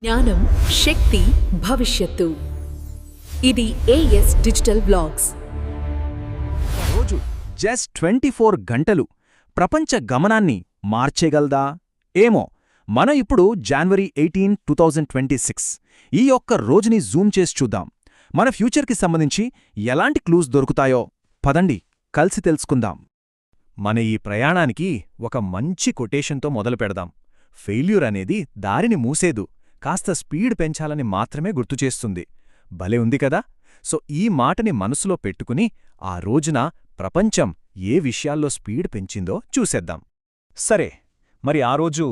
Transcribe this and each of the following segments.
జ్ఞానం, శక్తి, భవిష్యత్తు. ఇది ఏఎస్ డిజిటల్ బ్లాగ్స్. రోజు జస్ట్ 24 గంటలు ప్రపంచ గమనాన్ని మార్చేగలదా? ఏమో. మనం ఇప్పుడు జనవరి 18, 2026 ఈ ఒక్క రోజుని జూమ్ చేసి చూద్దాం. మన ఫ్యూచర్కి సంబంధించి ఎలాంటి క్లూస్ దొరుకుతాయో పదండి కలిసి తెలుసుకుందాం. మన ఈ ప్రయాణానికి ఒక మంచి కొటేషన్తో మొదలు పెడదాం. ఫెయిల్యూర్ అనేది దారిని మూసేదు, కాస్త స్పీడ్ పెంచాలని మాత్రమే గుర్తుచేస్తుంది. భలే ఉంది కదా? సో ఈ మాటని మనసులో పెట్టుకుని ఆ రోజున ప్రపంచం ఏ విషయాల్లో స్పీడ్ పెంచిందో చూసేద్దాం. సరే, మరి ఆ రోజు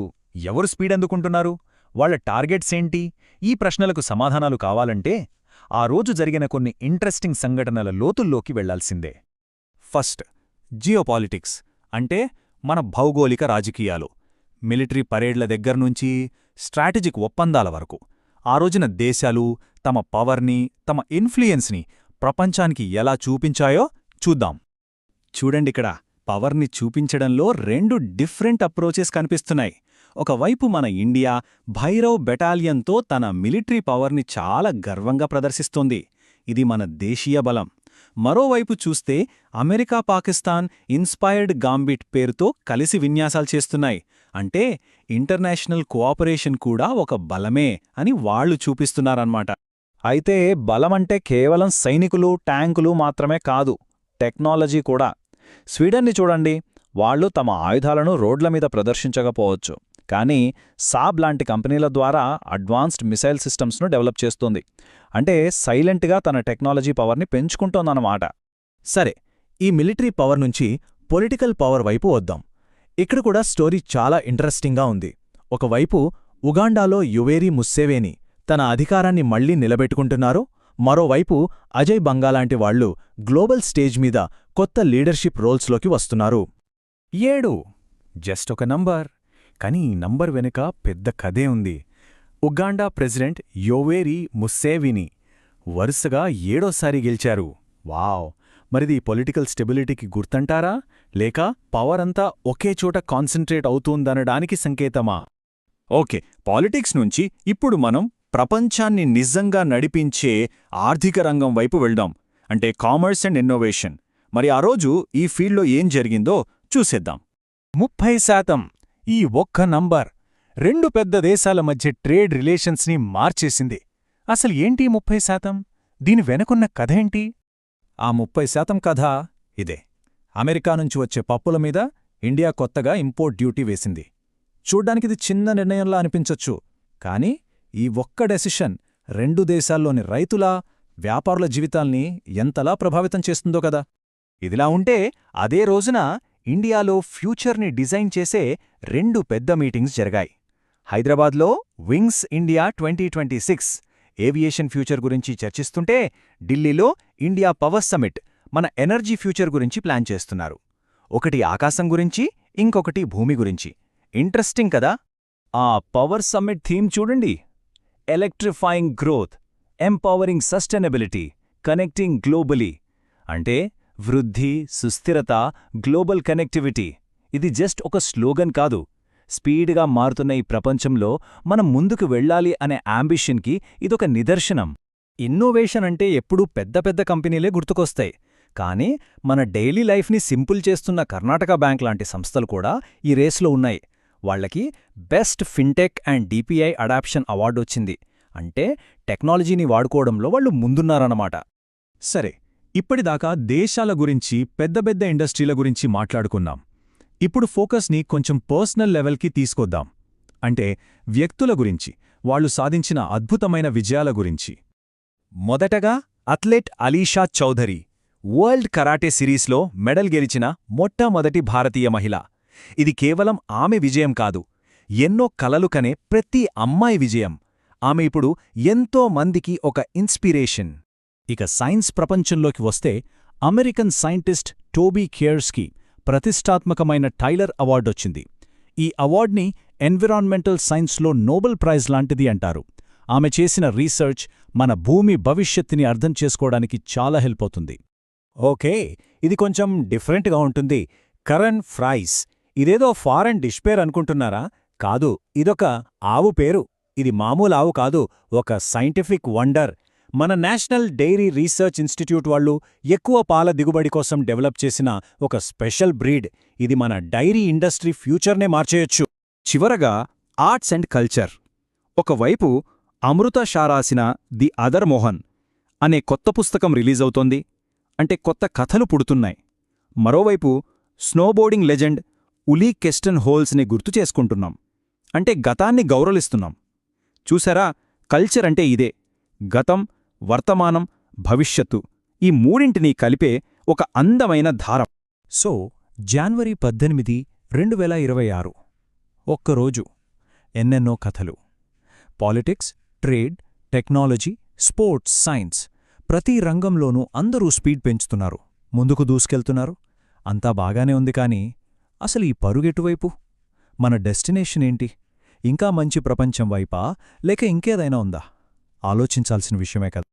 ఎవరు స్పీడ్ అందుకుంటున్నారు? వాళ్ల టార్గెట్స్ ఏంటి? ఈ ప్రశ్నలకు సమాధానాలు కావాలంటే ఆ రోజు జరిగిన కొన్ని ఇంట్రెస్టింగ్ సంఘటనల లోతుల్లోకి వెళ్లాల్సిందే. ఫస్ట్, జియోపాలిటిక్స్ అంటే మన భౌగోళిక రాజకీయాలు. మిలిటరీ పరేడ్ల దగ్గర్నుంచి స్ట్రాటజిక్ ఒప్పందాల వరకు ఆ రోజున దేశాలు తమ పవర్ని, తమ ఇన్ఫ్లుయెన్స్ని ప్రపంచానికి ఎలా చూపించాయో చూద్దాం. చూడండిక్కడ, పవర్ని చూపించడంలో రెండు డిఫరెంట్ అప్రోచెస్ కనిపిస్తున్నాయి. ఒకవైపు మన ఇండియా భైరవ్ బెటాలియన్తో తన మిలిటరీ పవర్ని చాలా గర్వంగా ప్రదర్శిస్తోంది. ఇది మన దేశీయ బలం. మరోవైపు చూస్తే అమెరికా, పాకిస్తాన్ ఇన్స్పైర్డ్ గాంబిట్ పేరుతో కలిసి విన్యాసాలు చేస్తున్నాయి. అంటే ఇంటర్నేషనల్ కోఆపరేషన్ కూడా ఒక బలమే అని వాళ్లు చూపిస్తున్నారన్నమాట. అయితే బలమంటే కేవలం సైనికులు, ట్యాంకులు మాత్రమే కాదు, టెక్నాలజీ కూడా. స్వీడన్ని చూడండి, వాళ్లు తమ ఆయుధాలను రోడ్ల మీద ప్రదర్శించకపోవచ్చు, కానీ సాబ్ లాంటి కంపెనీల ద్వారా అడ్వాన్స్డ్ మిసైల్ సిస్టమ్స్ను డెవలప్ చేస్తోంది. అంటే సైలెంట్గా తన టెక్నాలజీ పవర్ని పెంచుకుంటోందన్నమాట. సరే, ఈ మిలిటరీ పవర్ నుంచి పొలిటికల్ పవర్ వైపు వద్దాం. ఇక్కడ కూడా స్టోరీ చాలా ఇంట్రెస్టింగ్గా ఉంది. ఒకవైపు ఉగాండాలో యువేరీ ముస్సేవేని తన అధికారాన్ని మళ్లీ నిలబెట్టుకుంటున్నారు. మరోవైపు అజయ్ బంగాలాంటి వాళ్లు గ్లోబల్ స్టేజ్ మీద కొత్త లీడర్షిప్ రోల్స్లోకి వస్తున్నారు. 7 జస్ట్ ఒక నంబర్, కానీ ఈ నంబర్ వెనుక పెద్ద కథే ఉంది. ఉగాండా ప్రెసిడెంట్ యోవేరీ ముస్సేవిని వరుసగా 7వ సారి గెలిచారు. వావ్! మరిది పొలిటికల్ స్టెబిలిటీకి గుర్తంటారా, లేక పవర్ అంతా ఒకే చోట కాన్సంట్రేట్ అవుతూందనడానికి సంకేతమా? ఓకే, పాలిటిక్స్ నుంచి ఇప్పుడు మనం ప్రపంచాన్ని నిజంగా నడిపించే ఆర్థిక రంగం వైపు వెళ్దాం. అంటే కామర్స్ అండ్ ఇన్నోవేషన్. మరి ఆ రోజు ఈ ఫీల్డ్లో ఏం జరిగిందో చూసేద్దాం. 30%! ఈ ఒక్క నంబర్ రెండు పెద్ద దేశాల మధ్య ట్రేడ్ రిలేషన్స్ని మార్చేసింది. అసలు ఏంటి 30%? దీని వెనుకున్న కథేంటి? ఆ 30% కథ ఇదే. అమెరికా నుంచి వచ్చే పప్పుల మీద ఇండియా కొత్తగా ఇంపోర్ట్ డ్యూటీ వేసింది. చూడ్డానికిది చిన్న నిర్ణయంలా అనిపించొచ్చు, కానీ ఈ ఒక్క డెసిషన్ రెండు దేశాల్లోని రైతుల, వ్యాపారుల జీవితాల్ని ఎంతలా ప్రభావితం చేస్తుందో కదా. ఇదిలా ఉంటే అదే రోజున ఇండియాలో ఫ్యూచర్ని డిజైన్ చేసే రెండు పెద్ద మీటింగ్స్ జరిగాయి. హైదరాబాద్లో వింగ్స్ ఇండియా 2026 ఏవియేషన్ ఫ్యూచర్ గురించి చర్చిస్తుంటే, ఢిల్లీలో ఇండియా పవర్ సమిట్ మన ఎనర్జీ ఫ్యూచర్ గురించి ప్లాన్ చేస్తున్నారు. ఒకటి ఆకాశం గురించి, ఇంకొకటి భూమి గురించి. ఇంట్రెస్టింగ్ కదా? ఆ పవర్ సమ్మిట్ థీమ్ చూడండి. Electrifying growth, empowering sustainability, connecting globally. అంటే వృద్ధి, సుస్థిరత, గ్లోబల్ కనెక్టివిటీ. ఇది జస్ట్ ఒక స్లోగన్ కాదు. స్పీడ్గా మారుతున్న ఈ ప్రపంచంలో మనం ముందుకు వెళ్లాలి అనే అంబిషన్కి ఇదొక నిదర్శనం. ఇన్నోవేషన్ అంటే ఎప్పుడూ పెద్ద పెద్ద కంపెనీలే గుర్తుకొస్తాయి, కానీ మన డైలీ లైఫ్ని సింపుల్ చేస్తున్న కర్ణాటక బ్యాంక్ లాంటి సంస్థలు కూడా ఈ రేస్లో ఉన్నాయి. వాళ్లకి best fintech and DPI adoption award వచ్చింది. అంటే టెక్నాలజీని వాడుకోవడంలో వాళ్ళు ముందున్నారన్నమాట. సరే, ఇప్పటిదాకా దేశాల గురించి, పెద్ద పెద్ద ఇండస్ట్రీల గురించి మాట్లాడుకున్నాం. ఇప్పుడు ఫోకస్ని కొంచెం పర్సనల్ లెవెల్కి తీసుకొద్దాం. అంటే వ్యక్తుల గురించి, వాళ్లు సాధించిన అద్భుతమైన విజయాల గురించి. మొదటగా athlete Alisha Chaudhary, world karate సిరీస్లో మెడల్ గెలిచిన మొట్టమొదటి భారతీయ మహిళ. ఇది కేవలం ఆమె విజయం కాదు, ఎన్నో కలలు కనే ప్రతి అమ్మాయి విజయం. ఆమె ఇప్పుడు ఎంతో మందికి ఒక ఇన్స్పిరేషన్. ఇక సైన్స్ ప్రపంచంలోకి వస్తే అమెరికన్ సైంటిస్ట్ టోబీ కేర్స్కి ప్రతిష్టాత్మకమైన టైలర్ అవార్డొచ్చింది. ఈ అవార్డ్ని ఎన్విరాన్మెంటల్ సైన్స్లో నోబెల్ ప్రైజ్ లాంటిది అంటారు. ఆమె చేసిన రీసెర్చ్ మన భూమి భవిష్యత్తుని అర్థం చేసుకోవడానికి చాలా హెల్ప్ అవుతుంది. ఓకే, ఇది కొంచెం డిఫరెంట్గా ఉంటుంది. కరణ్ ఫ్రైస్. ఇదేదో ఫారెన్ డిష్ పేరు అనుకుంటున్నారా? కాదు, ఇదొక ఆవు పేరు. ఇది మామూలు ఆవు కాదు, ఒక సైంటిఫిక్ వండర్. మన నేషనల్ డైరీ రీసెర్చ్ ఇన్స్టిట్యూట్ వాళ్ళు ఎక్కువ పాల దిగుబడి కోసం డెవలప్ చేసిన ఒక స్పెషల్ బ్రీడ్. ఇది మన డైరీ ఇండస్ట్రీ ఫ్యూచర్నే మార్చేయొచ్చు. చివరగా ఆర్ట్స్ అండ్ కల్చర్. ఒకవైపు అమృత షా రాసిన ది అదర్ మోహన్ అనే కొత్త పుస్తకం రిలీజవుతోంది, అంటే కొత్త కథలు పుడుతున్నాయి. మరోవైపు స్నోబోర్డింగ్ లెజెండ్ ఉలీ కెస్టన్ హోల్స్ని గుర్తు చేసుకుంటున్నాం, అంటే గతాన్ని గౌరవిస్తున్నాం. చూసారా, కల్చర్ అంటే ఇదే. గతం, వర్తమానం, భవిష్యత్తు ఈ మూడింటినీ కలిపే ఒక అందమైన దారం. సో జనవరి 18, 2026. ఒక్కరోజు, ఎన్నెన్నో కథలు. Politics, trade, technology, sports, science ప్రతి రంగంలోనూ అందరూ స్పీడ్ పెంచుతున్నారు, ముందుకు దూసుకెళ్తున్నారు. అంతా బాగానే ఉంది, కానీ అసలు ఈ పరుగెటువైపు? మన డెస్టినేషన్ ఏంటి? ఇంకా మంచి ప్రపంచం వైపా, లేక ఇంకేదైనా ఉందా? ఆలోచించాల్సిన విషయమే కదా.